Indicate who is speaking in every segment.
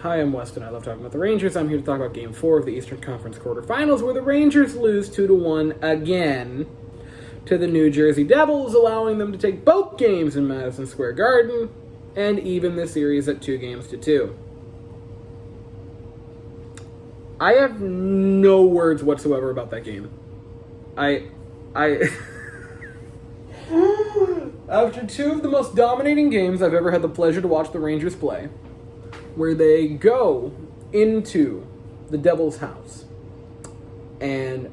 Speaker 1: Hi, I'm Weston. I love talking about the Rangers. I'm here to talk about Game 4 of the Eastern Conference quarterfinals, where the Rangers lose 2-1 again to the New Jersey Devils, allowing them to take both games in Madison Square Garden and even the series at 2-2. I have no words whatsoever about that game. After two of the most dominating games I've ever had the pleasure to watch the Rangers play, where they go into the Devils' house and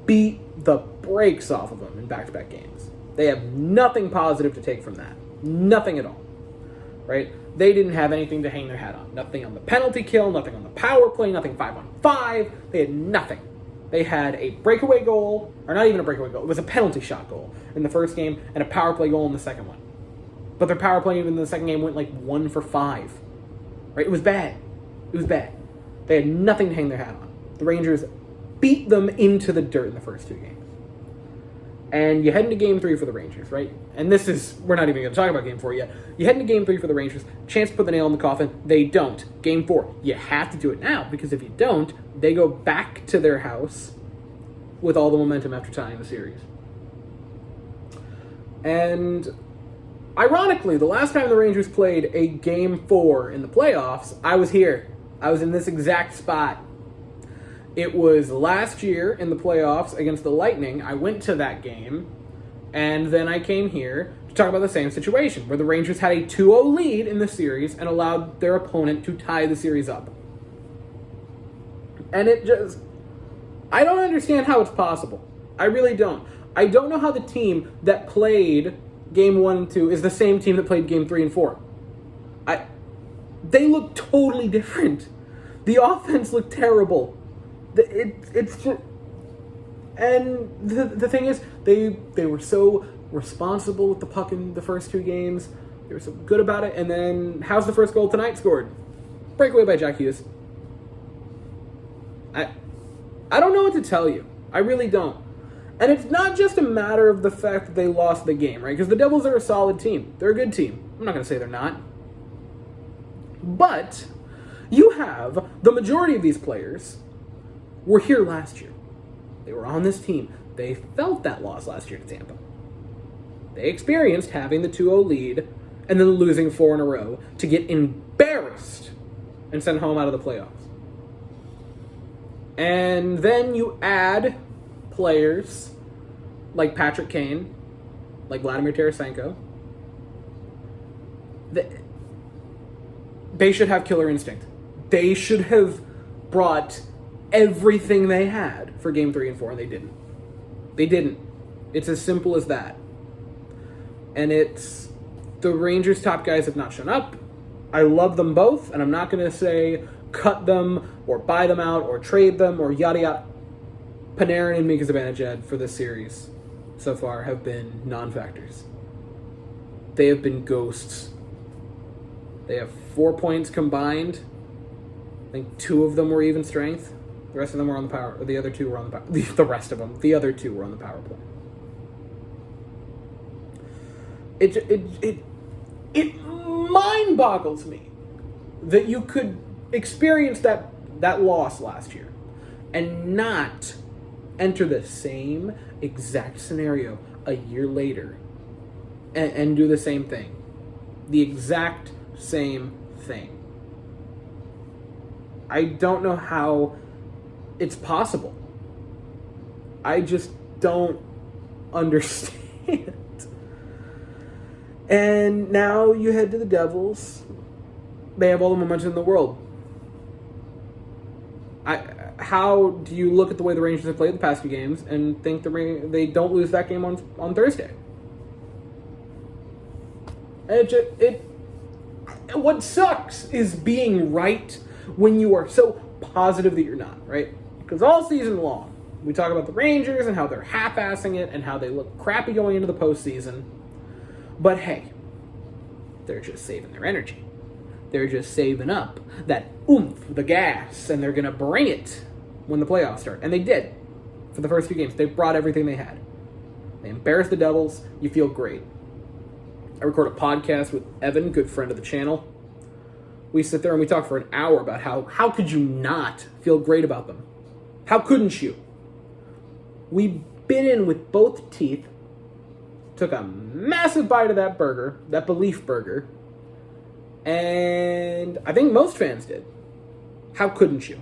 Speaker 1: beat the brakes off of them in back-to-back games. They have nothing positive to take from that. Nothing at all. Right? They didn't have anything to hang their hat on. Nothing on the penalty kill, nothing on the power play, nothing 5-on-5. They had nothing. They had a breakaway goal, or not even a breakaway goal. It was a penalty shot goal in the first game and a power play goal in the second one. But their power play even in the second game went like 1 for 5. Right? It was bad. It was bad. They had nothing to hang their hat on. The Rangers beat them into the dirt in the first two games. And you head into Game 3 for the Rangers, right? And this is, we're not even going to talk about Game 4 yet. You head into Game 3 for the Rangers. Chance to put the nail in the coffin. They don't. Game 4, you have to do it now, because if you don't, they go back to their house with all the momentum after tying the series. And ironically, the last time the Rangers played a Game 4 in the playoffs, I was here. I was in this exact spot. It was last year in the playoffs against the Lightning. I went to that game, and then I came here to talk about the same situation, where the Rangers had a 2-0 lead in the series and allowed their opponent to tie the series up. And it just, I don't understand how it's possible. I really don't. I don't know how the team that played Game 1 and 2 is the same team that played Game 3 and 4. They look totally different. The offense looked terrible. It's just, and the thing is, they were so responsible with the puck in the first two games. They were so good about it. And then, how's the first goal tonight scored? Breakaway by Jack Hughes. I don't know what to tell you. I really don't. And it's not just a matter of the fact that they lost the game, right? Because the Devils are a solid team. They're a good team. I'm not going to say they're not. But you have the majority of these players were here last year. They were on this team. They felt that loss last year to Tampa. They experienced having the 2-0 lead and then losing 4 in a row to get embarrassed and sent home out of the playoffs. And then you add players like Patrick Kane, like Vladimir Tarasenko. They should have killer instinct. They should have brought everything they had for Game 3 and 4, and they didn't. They didn't. It's as simple as that. And it's, the Rangers' top guys have not shown up. I love them both, and I'm not going to say cut them or buy them out or trade them or yada yada. Panarin and Mika Zibanejad for this series so far have been non-factors. They have been ghosts. They have 4 points combined. I think 2 of them were even strength. The rest of them were on the power, or the other 2 were on the power. The rest of them, the other 2 were on the power play. It mind boggles me that you could experience that loss last year and not enter the same exact scenario a year later and do the same thing. The exact same thing. I don't know how it's possible. I just don't understand. And now you head to the Devils. They have all the momentum in the world. How do you look at the way the Rangers have played the past few games and think they don't lose that game on Thursday? And what sucks is being right when you are so positive that you're not, right? Because all season long, we talk about the Rangers and how they're half-assing it and how they look crappy going into the postseason. But hey, they're just saving their energy. They're just saving up that oomph, the gas, and they're going to bring it when the playoffs start. And they did for the first few games. They brought everything they had. They embarrassed the Devils. You feel great. I record a podcast with Evan, good friend of the channel, We sit there and we talk for an hour about how could you not feel great about them? How couldn't you? We bit in with both teeth, took a massive bite of that burger, that belief burger, and I think most fans did. How couldn't you?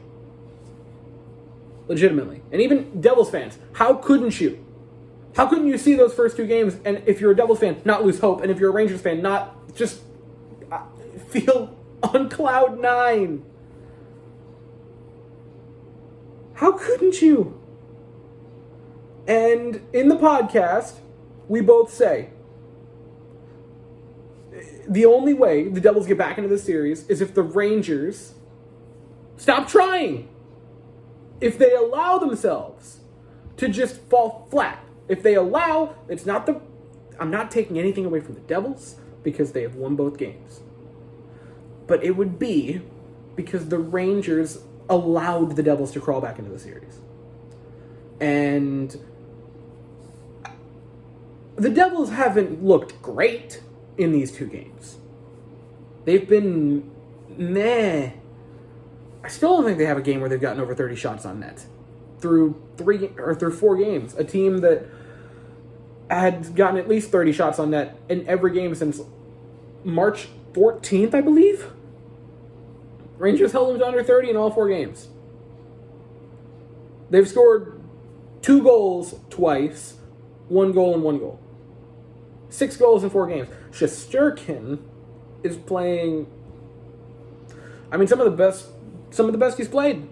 Speaker 1: Legitimately. And even Devils fans, how couldn't you? How couldn't you see those first two games, and if you're a Devils fan, not lose hope, and if you're a Rangers fan, not just feel on cloud nine? How couldn't you? And in the podcast, we both say, the only way the Devils get back into the series is if the Rangers stop trying. If they allow themselves to just fall flat. If they allow, I'm not taking anything away from the Devils because they have won both games. But it would be because the Rangers allowed the Devils to crawl back into the series. And the Devils haven't looked great in these two games. They've been meh. I still don't think they have a game where they've gotten over 30 shots on net through 4 games. A team that had gotten at least 30 shots on net in every game since March 14th, I believe. Rangers held them to under 30 in all 4 games. They've scored 2 goals twice, 1 goal and 1 goal. 6 goals in 4 games. Shesterkin is playing, I mean, some of the best he's played.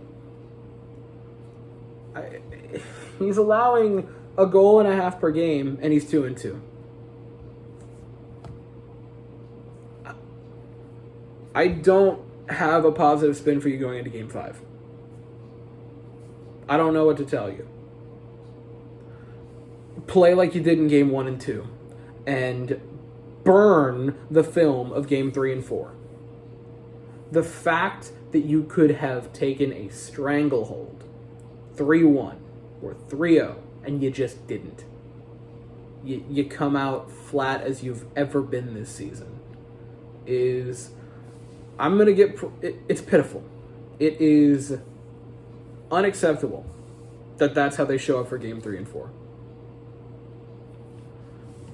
Speaker 1: He's allowing a goal and a half per game, and he's 2-2. I don't have a positive spin for you going into Game 5. I don't know what to tell you. Play like you did in Game 1 and 2, and burn the film of Game 3 and 4. The fact that you could have taken a stranglehold 3-1 or 3-0 and you just didn't. You come out flat as you've ever been this season. It's pitiful. It is unacceptable that that's how they show up for Game 3 and 4.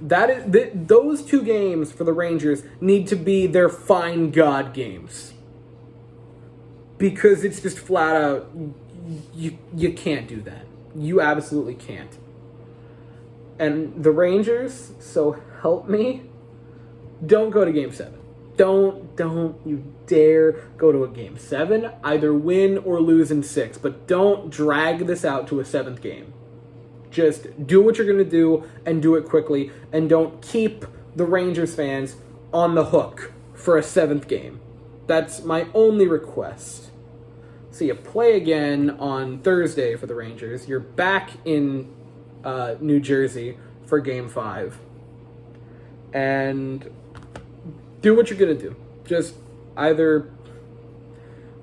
Speaker 1: Those 2 games for the Rangers need to be their fine God games. Because it's just flat out, you can't do that. You absolutely can't. And the Rangers, so help me, don't go to Game 7. Don't you dare go to a Game 7. Either win or lose in 6, but don't drag this out to a 7th game. Just do what you're going to do and do it quickly, and don't keep the Rangers fans on the hook for a 7th game. That's my only request. So you play again on Thursday for the Rangers. You're back in New Jersey for Game 5. And do what you're going to do. Just either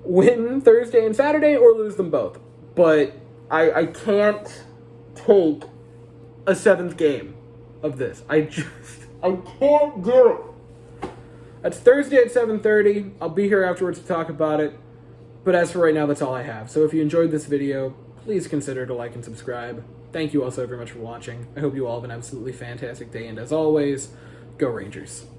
Speaker 1: win Thursday and Saturday or lose them both. But I can't take a 7th game of this. I can't do it. That's Thursday at 7:30. I'll be here afterwards to talk about it. But as for right now, that's all I have. So if you enjoyed this video, please consider to like and subscribe. Thank you all so very much for watching. I hope you all have an absolutely fantastic day. And as always, go Rangers.